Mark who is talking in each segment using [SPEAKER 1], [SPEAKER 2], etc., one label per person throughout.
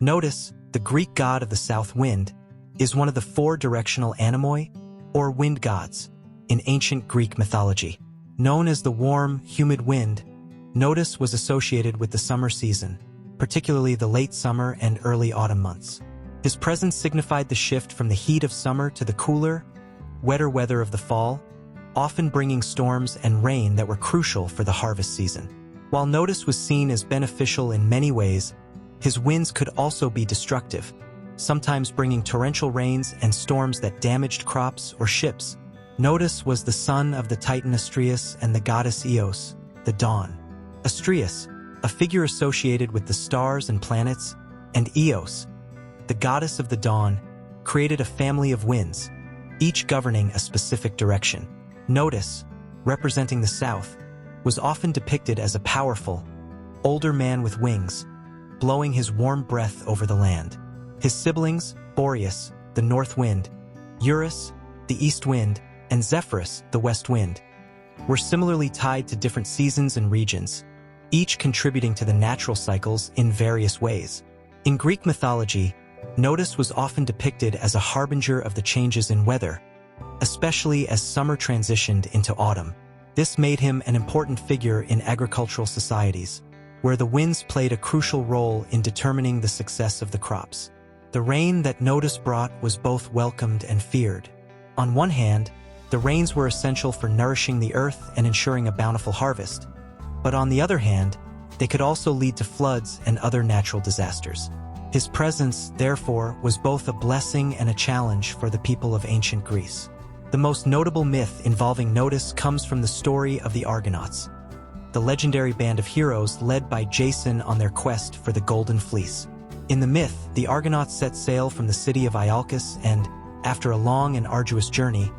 [SPEAKER 1] Notus, the Greek god of the south wind, is one of the four directional Anemoi, or wind gods, in ancient Greek mythology. Known as the warm, humid wind, Notus was associated with the summer season, particularly the late summer and early autumn months. His presence signified the shift from the heat of summer to the cooler, wetter weather of the fall, often bringing storms and rain that were crucial for the harvest season. While Notus was seen as beneficial in many ways, his winds could also be destructive, sometimes bringing torrential rains and storms that damaged crops or ships. Notus was the son of the Titan Astraeus and the goddess Eos, the dawn. Astraeus, a figure associated with the stars and planets, and Eos, the goddess of the dawn, created a family of winds, each governing a specific direction. Notus, representing the south, was often depicted as a powerful, older man with wings, blowing his warm breath over the land. His siblings, Boreas, the north wind, Eurus, the east wind, and Zephyrus, the west wind, were similarly tied to different seasons and regions, each contributing to the natural cycles in various ways. In Greek mythology, Notus was often depicted as a harbinger of the changes in weather, especially as summer transitioned into autumn. This made him an important figure in agricultural societies, where the winds played a crucial role in determining the success of the crops. The rain that Notus brought was both welcomed and feared. On one hand, the rains were essential for nourishing the earth and ensuring a bountiful harvest, but on the other hand, they could also lead to floods and other natural disasters. His presence, therefore, was both a blessing and a challenge for the people of ancient Greece. The most notable myth involving Notus comes from the story of the Argonauts, the legendary band of heroes led by Jason on their quest for the Golden Fleece. In the myth, the Argonauts set sail from the city of Iolcus and, after a long and arduous journey,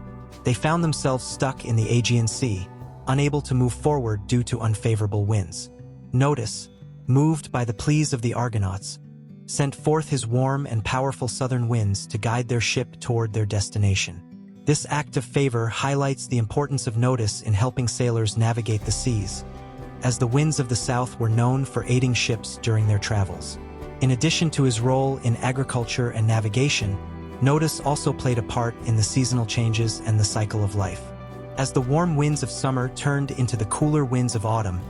[SPEAKER 1] they found themselves stuck in the Aegean Sea, unable to move forward due to unfavorable winds. Notus, moved by the pleas of the Argonauts, sent forth his warm and powerful southern winds to guide their ship toward their destination. This act of favor highlights the importance of Notus in helping sailors navigate the seas, as the winds of the south were known for aiding ships during their travels. In addition to his role in agriculture and navigation, Notus also played a part in the seasonal changes and the cycle of life. As the warm winds of summer turned into the cooler winds of autumn,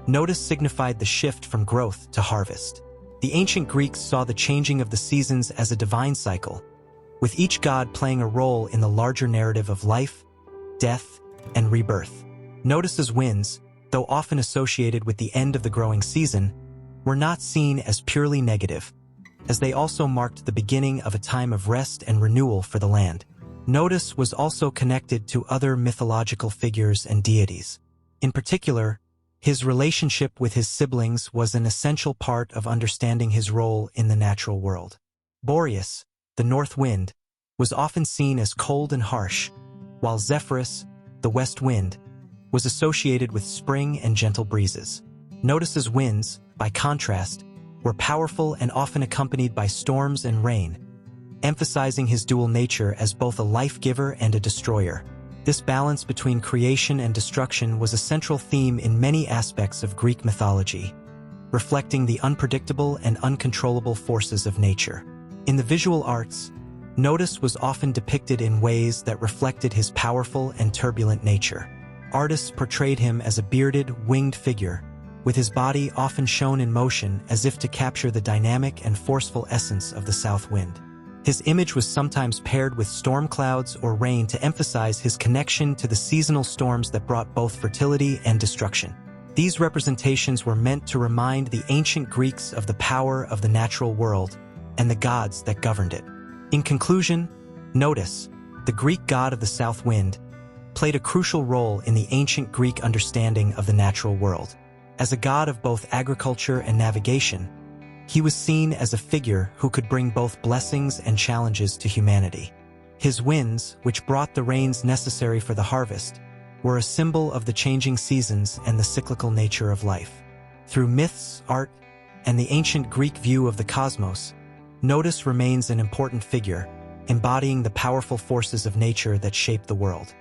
[SPEAKER 1] Notus signified the shift from growth to harvest. The ancient Greeks saw the changing of the seasons as a divine cycle, with each god playing a role in the larger narrative of life, death, and rebirth. Notus's winds, though often associated with the end of the growing season, were not seen as purely negative, as they also marked the beginning of a time of rest and renewal for the land. Notus was also connected to other mythological figures and deities. In particular, his relationship with his siblings was an essential part of understanding his role in the natural world. Boreas, the north wind, was often seen as cold and harsh, while Zephyrus, the west wind, was associated with spring and gentle breezes. Notus's winds, by contrast, were powerful and often accompanied by storms and rain, emphasizing his dual nature as both a life-giver and a destroyer. This balance between creation and destruction was a central theme in many aspects of Greek mythology, reflecting the unpredictable and uncontrollable forces of nature. In the visual arts, Notus was often depicted in ways that reflected his powerful and turbulent nature. Artists portrayed him as a bearded, winged figure, with his body often shown in motion as if to capture the dynamic and forceful essence of the south wind. His image was sometimes paired with storm clouds or rain to emphasize his connection to the seasonal storms that brought both fertility and destruction. These representations were meant to remind the ancient Greeks of the power of the natural world and the gods that governed it. In conclusion, Notus, the Greek god of the south wind, played a crucial role in the ancient Greek understanding of the natural world. As a god of both agriculture and navigation, he was seen as a figure who could bring both blessings and challenges to humanity. His winds, which brought the rains necessary for the harvest, were a symbol of the changing seasons and the cyclical nature of life. Through myths, art, and the ancient Greek view of the cosmos, Notus remains an important figure, embodying the powerful forces of nature that shape the world.